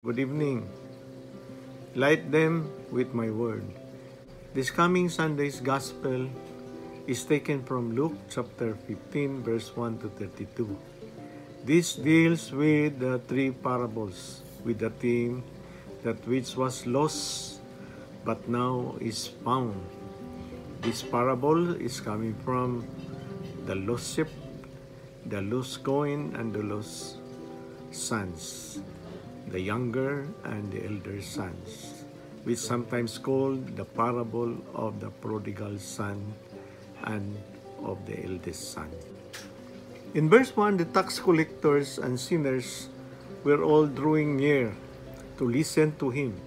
Good evening. Light them with my word. This coming Sunday's Gospel is taken from Luke chapter 15, verse 1 to 32. This deals with the three parables with the theme that which was lost but now is found. This parable is coming from the lost sheep, the lost coin, and the lost sons, the younger and the elder sons, which sometimes called the parable of the prodigal son and of the eldest son. In verse 1, the tax collectors and sinners were all drawing near to listen to him.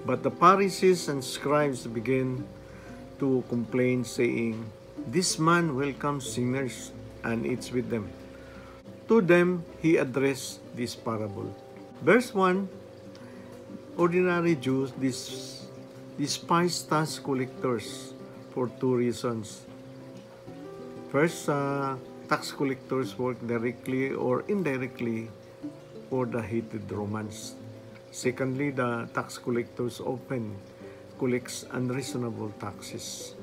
But the Pharisees and scribes began to complain, saying, "This man welcomes sinners and eats with them." To them he addressed this parable. Verse 1, ordinary Jews despise tax collectors for two reasons. First, tax collectors work directly or indirectly for the hated Romans. Secondly, the tax collectors often collects unreasonable taxes.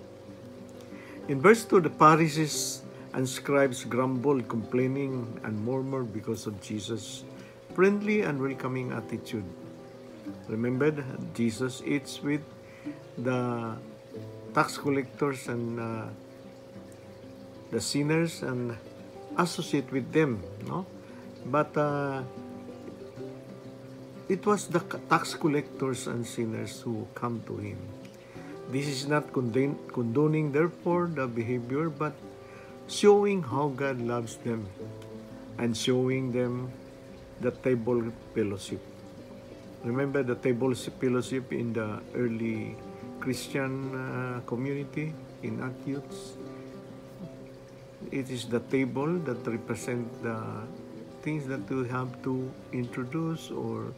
In verse 2, the Pharisees and scribes grumbled, complaining, and murmured because of Jesus' friendly and welcoming attitude. Remember, Jesus eats with the tax collectors and the sinners and associate with them, no? But it was the tax collectors and sinners who come to him. This is not condoning, therefore, the behavior, but showing how God loves them and showing them the table fellowship. Remember the table fellowship in the early Christian community in Antioch? It is the table that represent the things that we have to introduce or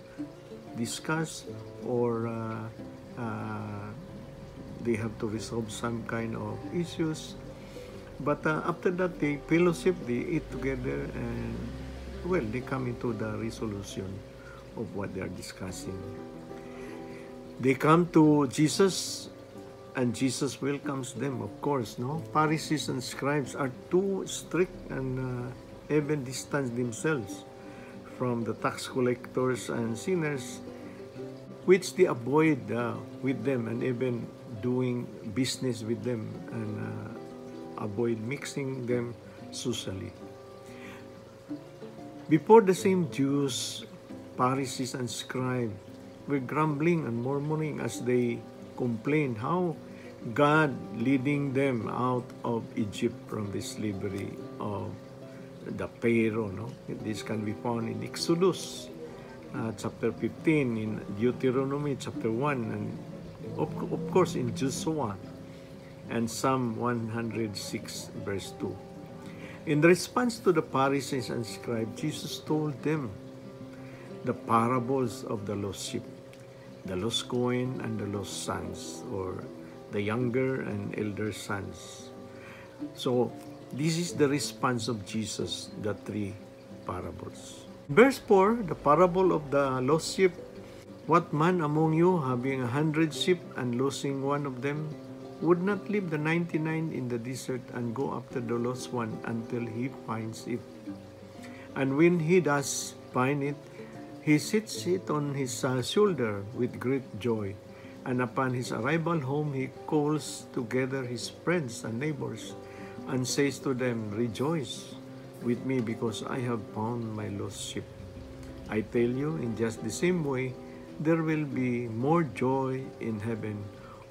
discuss, or they have to resolve some kind of issues. But after that, they fellowship, they eat together, and they come into the resolution of what they are discussing. They come to Jesus, and Jesus welcomes them, of course, no? Pharisees and scribes are too strict and even distance themselves from the tax collectors and sinners, which they avoid with them and even doing business with them, and avoid mixing them socially. Before the same Jews, Pharisees and scribes were grumbling and murmuring as they complained how God leading them out of Egypt from the slavery of the Pharaoh. No? This can be found in Exodus chapter 15, in Deuteronomy chapter 1, and of course in Joshua and Psalm 106 verse 2. In response to the Pharisees and scribes, Jesus told them the parables of the lost sheep, the lost coin, and the lost sons, or the younger and elder sons. So, this is the response of Jesus, the three parables. Verse 4, the parable of the lost sheep. What man among you, having 100 sheep and losing one of them, would not leave the 99 in the desert and go after the lost one until he finds it? And when he does find it, he sits it on his shoulder with great joy. And upon his arrival home, he calls together his friends and neighbors and says to them, "Rejoice with me because I have found my lost sheep." I tell you, in just the same way, there will be more joy in heaven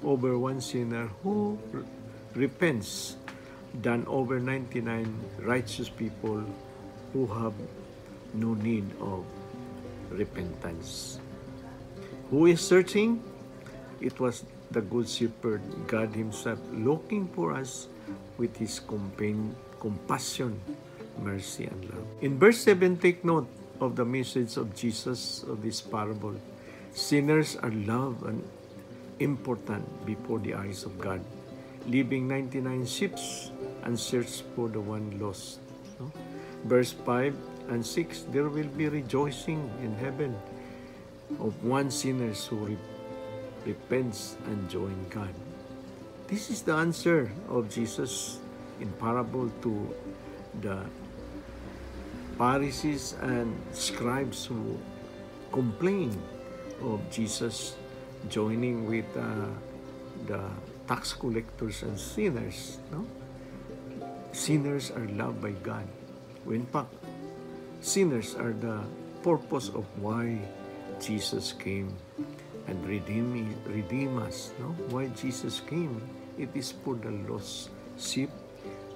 over one sinner who repents than over 99 righteous people who have no need of repentance. Who is searching? It was the Good Shepherd, God Himself, looking for us with His compassion, mercy, and love. In verse 7, take note of the message of Jesus of this parable. Sinners are loved and important before the eyes of God, leaving 99 sheep and search for the one lost. Verse 5 and 6, there will be rejoicing in heaven of one sinner who repents and joins God. This is the answer of Jesus in parable to the Pharisees and scribes who complained of Jesus joining with the tax collectors and sinners. No? Sinners are loved by God. In fact, sinners are the purpose of why Jesus came and redeem us. No? Why Jesus came? It is for the lost sheep,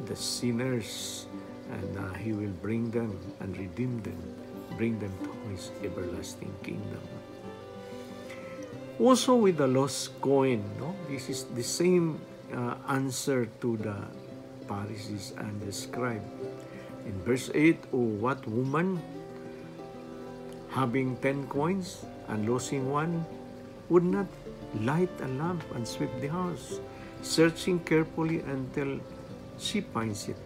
the sinners, and He will bring them and redeem them, bring them to His everlasting kingdom. Also with the lost coin, no? This is the same answer to the Pharisees and the scribe. In verse 8, "Oh, what woman, having 10 coins and losing one, would not light a lamp and sweep the house, searching carefully until she finds it?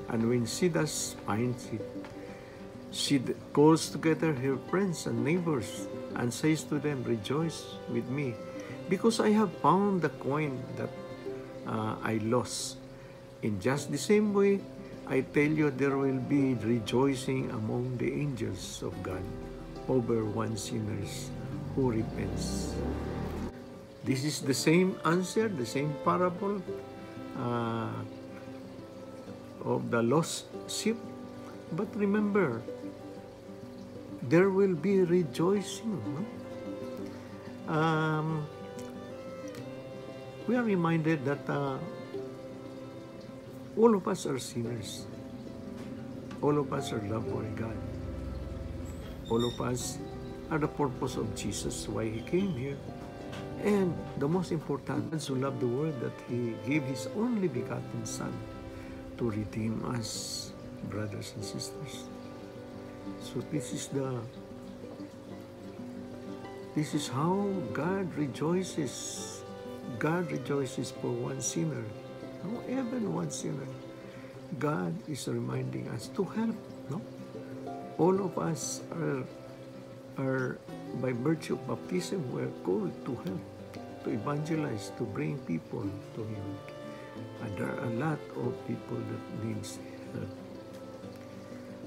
And when she does find it, she calls together her friends and neighbors and says to them, 'Rejoice with me, because I have found the coin that I lost.' In just the same way, I tell you, there will be rejoicing among the angels of God over one sinner who repents." This is the same answer, the same parable of the lost sheep. But remember, there will be rejoicing. No? We are reminded that all of us are sinners. All of us are loved by God. All of us are the purpose of Jesus, why He came here. And the most important, those who love the world, that He gave His only begotten Son to redeem us, brothers and sisters. So this is how God rejoices. God rejoices for one sinner. No, even one sinner. God is reminding us to help. No, all of us are by virtue of baptism, we are called to help, to evangelize, to bring people to Him. And there are a lot of people that needs help.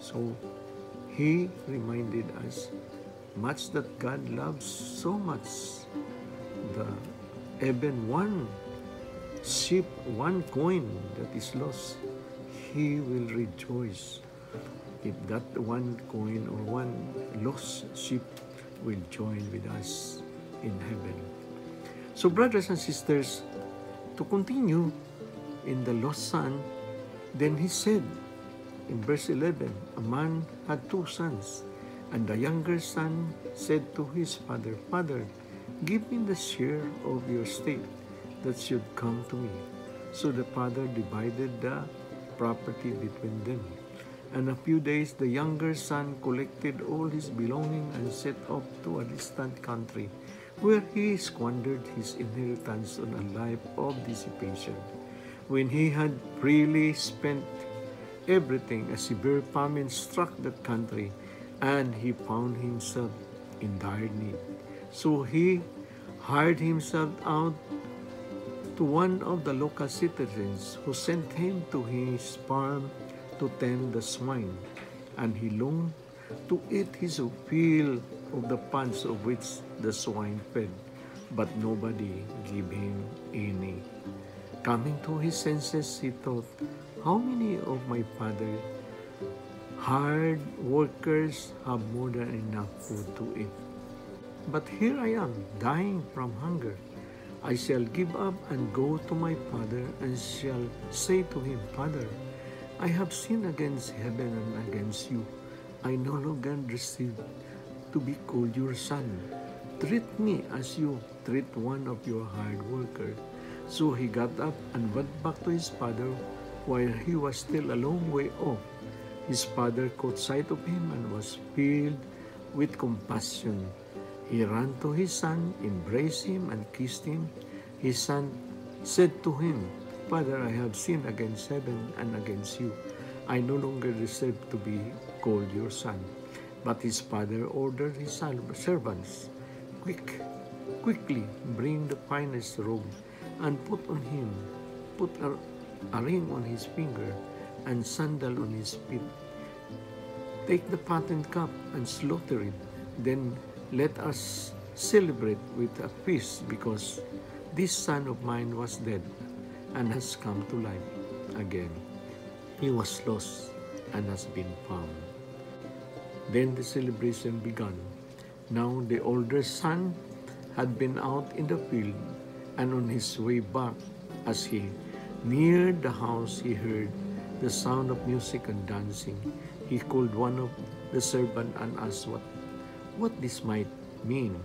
So He reminded us, much that God loves so much, even one sheep, one coin that is lost, He will rejoice if that one coin or one lost sheep will join with us in heaven. So brothers and sisters, to continue in the lost son, then he said in verse 11, "A man had 2 sons, and the younger son said to his father, 'Father, give me the share of your estate that should come to me.' So the father divided the property between them. And a few days the younger son collected all his belongings and set off to a distant country, where he squandered his inheritance on a life of dissipation. When he had freely spent everything, a severe famine struck that country, and he found himself in dire need. So he hired himself out to one of the local citizens, who sent him to his farm to tend the swine, and he longed to eat his fill of the pods of which the swine fed, but nobody gave him any. Coming to his senses, he thought, 'How many of my father's hired workers have more than enough food to eat? But here I am, dying from hunger. I shall give up and go to my father, and shall say to him, Father, I have sinned against heaven and against you. I no longer deserve to be called your son. Treat me as you treat one of your hired workers.' So he got up and went back to his father while he was still a long way off. His father caught sight of him and was filled with compassion. He ran to his son, embraced him, and kissed him. His son said to him, Father, I have sinned against heaven and against you. I no longer deserve to be called your son. But his father ordered his servants Quickly bring the finest robe and put a ring on his finger and sandal on his feet. Take the fattened calf and slaughter it. Then let us celebrate with a feast, because this son of mine was dead and has come to life again. He was lost and has been found. Then the celebration began. Now the older son had been out in the field, and on his way back, as he neared the house, he heard the sound of music and dancing. He called one of the servants and asked what this might mean.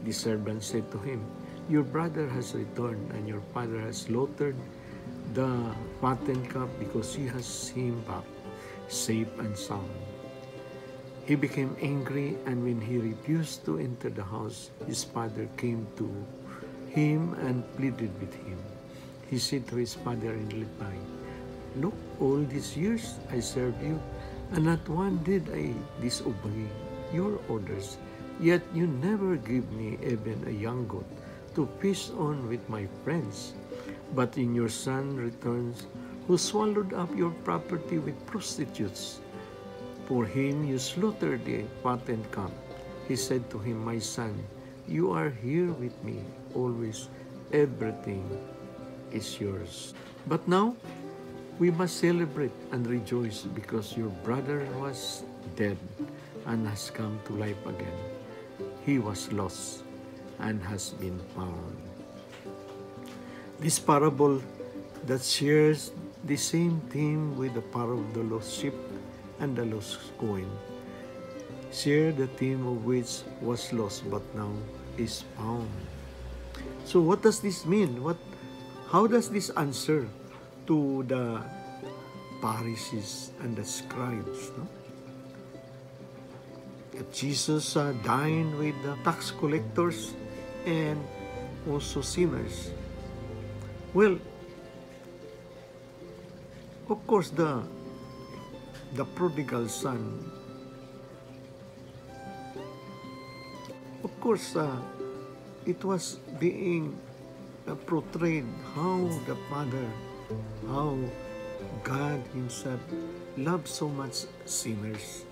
The servant said to him, "Your brother has returned, and your father has slaughtered the fattened calf because he has him back, safe and sound." He became angry, and when he refused to enter the house, his father came to him and pleaded with him. He said to his father in reply, "Look, all these years I served you, and not one did I disobey your orders. Yet you never give me even a young goat to feast on with my friends. But in your son returns, who swallowed up your property with prostitutes. For him you slaughtered the fattened calf." He said to him, "My son, you are here with me always. Everything is yours. But now we must celebrate and rejoice, because your brother was dead and has come to life again. He was lost and has been found." This parable that shares the same theme with the parable of the lost sheep and the lost coin, share the theme of which was lost but now is found. So what does this mean? How does this answer to the Pharisees and the scribes? No? That Jesus dined with the tax collectors and also sinners. Well, of course, the prodigal son, of course, it was being portrayed how the Father, how God Himself loved so much sinners.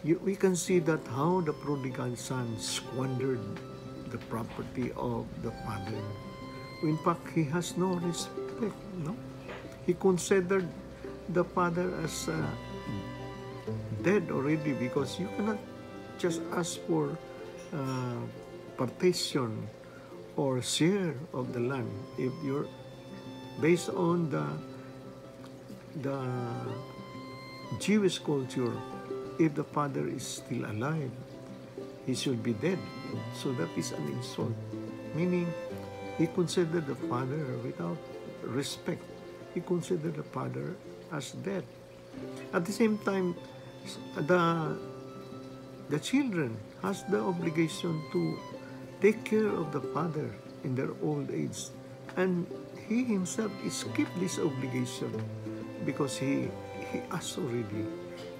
We can see that how the prodigal son squandered the property of the father. In fact, he has no respect. No, he considered the father as dead already, because you cannot just ask for partition or share of the land if you're based on the Jewish culture. If the father is still alive, he should be dead. So that is an insult. Meaning, he considered the father without respect. He considered the father as dead. At the same time, the children has the obligation to take care of the father in their old age. And he himself skipped this obligation because he asked already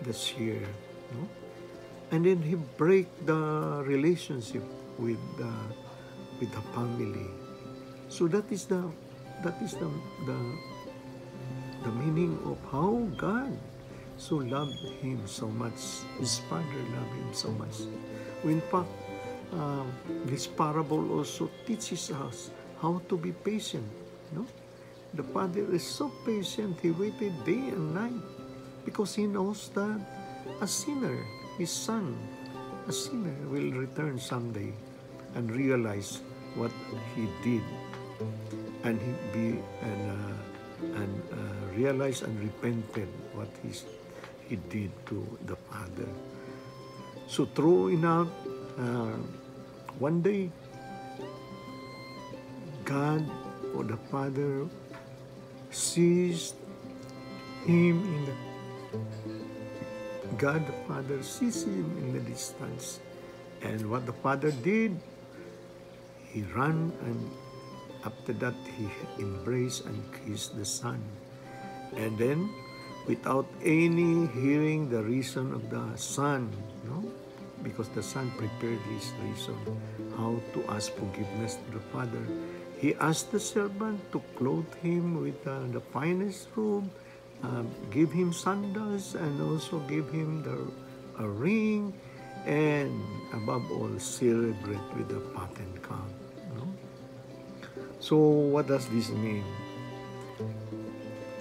the share. No? And then he break the relationship with the family. So that is the meaning of how God so loved him so much. His father loved him so much. In fact, this parable also teaches us how to be patient. No? The father is so patient. He waited day and night because he knows that a sinner, his son, a sinner, will return someday and realize what he did, and realize and repented what he did to the father. So true enough, one day God or the Father sees him God the Father sees him in the distance. And what the Father did, he ran, and after that he embraced and kissed the Son. And then, without any hearing the reason of the Son, no, because the Son prepared his reason how to ask forgiveness to the Father. He asked the servant to clothe him with the finest robe, give him sandals, and also give him a ring, and above all, celebrate with the fattened calf. No? So what does this mean?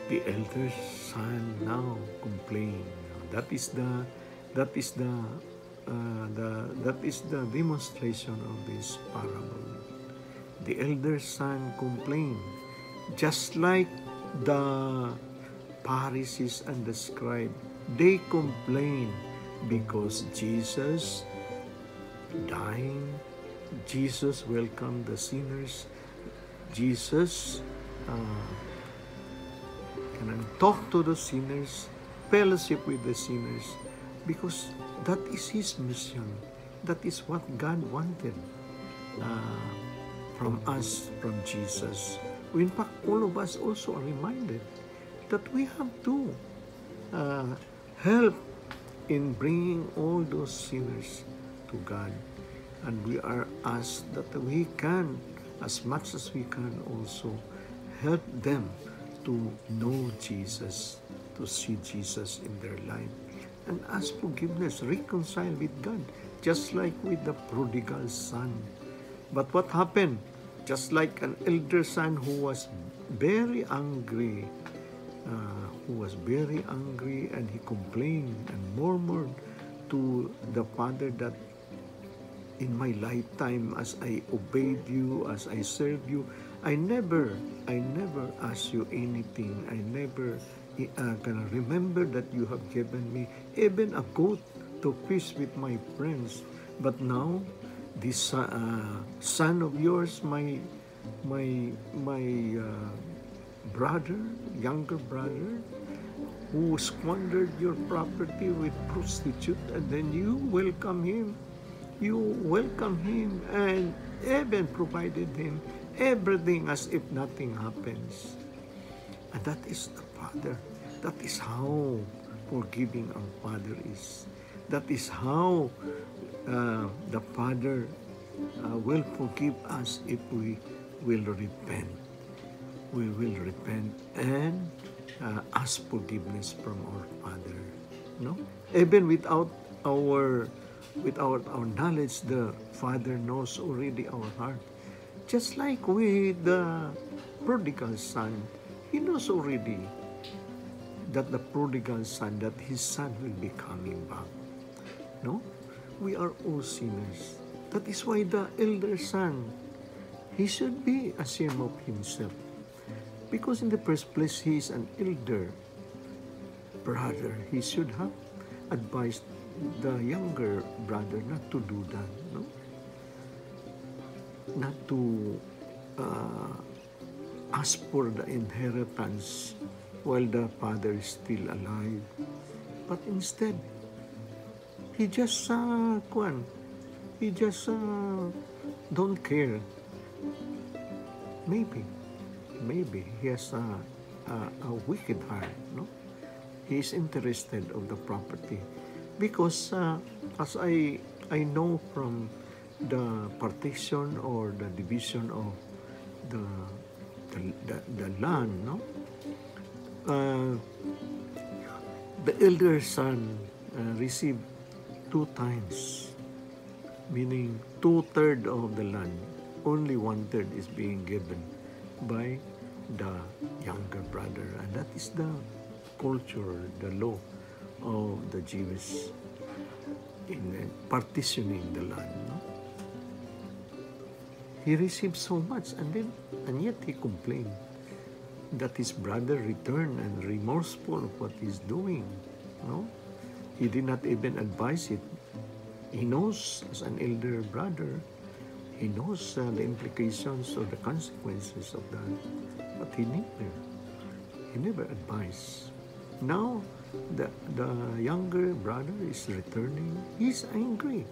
The elder son now complain. That is the demonstration of this parable. The elder son complained, just like the Pharisees and the scribe. They complain because Jesus dying, Jesus welcomed the sinners, Jesus can talk to the sinners, fellowship with the sinners, because that is his mission. That is what God wanted from us, from Jesus. In fact, all of us also are reminded that we have to help in bringing all those sinners to God. And we are asked that we can, as much as we can, also help them to know Jesus, to see Jesus in their life, and ask forgiveness, reconcile with God, just like with the prodigal son. But what happened? Just like an elder son who was very angry, and he complained and murmured to the father that in my lifetime, as I obeyed you, as I served you, I never asked you anything. I never can remember that you have given me even a goat to feast with my friends. But now, this son of yours, my brother, younger brother, who squandered your property with prostitute, and then you welcome him and even provided him everything as if nothing happens. And that is the Father. That is how forgiving our Father is. That is how the Father will forgive us if we will repent. We will repent and ask forgiveness from our Father. No? Even without our knowledge, the Father knows already our heart. Just like with the prodigal son, he knows already that the prodigal son, that his son will be coming back. No? We are all sinners. That is why the elder son, he should be ashamed of himself. Because in the first place, he is an elder brother. He should have advised the younger brother not to do that, no? Not to ask for the inheritance while the father is still alive. But instead, he just don't care. Maybe he has a wicked heart, no? He is interested of the property. Because as I know from the partition or the division of the land, no? The elder son received 2 times, meaning 2/3 of the land. Only 1/3 is being given by the younger brother, and that is the culture, the law of the Jews in partitioning the land. No? He received so much, and yet he complained that his brother returned and remorseful of what he's doing. No, he did not even advise it. He knows, as an elder brother, he knows the implications or the consequences of that, but he never advised. Now, the younger brother is returning. He's angry.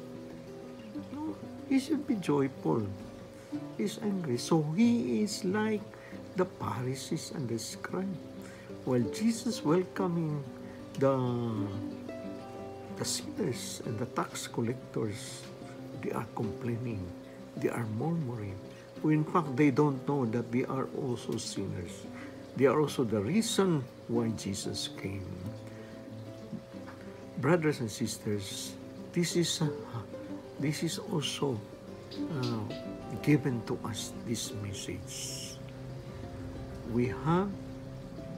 No, he should be joyful. He's angry. So he is like the Pharisees and the scribe. While Jesus welcoming the the sinners and the tax collectors, they are complaining, they are murmuring. In fact, they don't know that they are also sinners. They are also the reason why Jesus came. Brothers and sisters, this is also given to us, this message. We have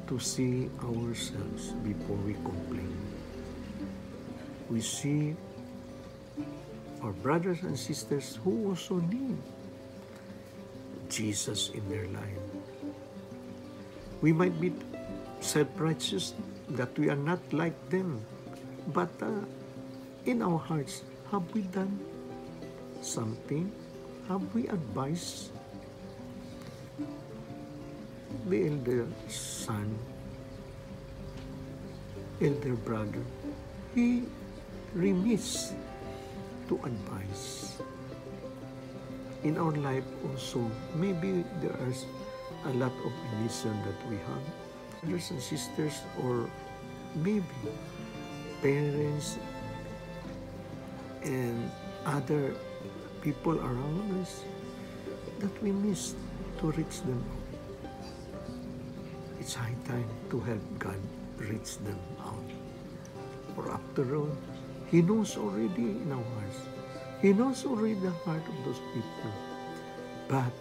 to see ourselves before we complain. We see our brothers and sisters who also need Jesus in their life. We might be self-righteous that we are not like them, but in our hearts, have we done something? Have we advised the elder son, elder brother? He remiss to advise. In our life also, maybe there is a lot of reason that we have, brothers and sisters, or maybe parents and other people around us that we miss to reach them. It's high time to help God reach them out. For after all, He knows already in our hearts. He knows already the heart of those people. But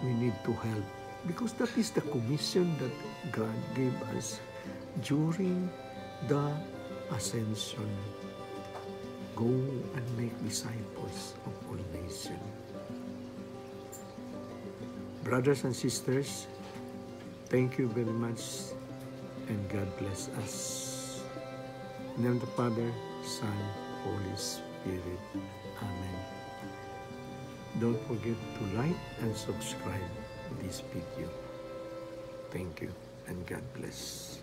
we need to help, because that is the commission that God gave us during the ascension. Go and make disciples of all nations. Brothers and sisters, thank you very much, and God bless us. In the name of the Father, Son, Holy Spirit. Amen. Don't forget to like and subscribe this video. Thank you, and God bless.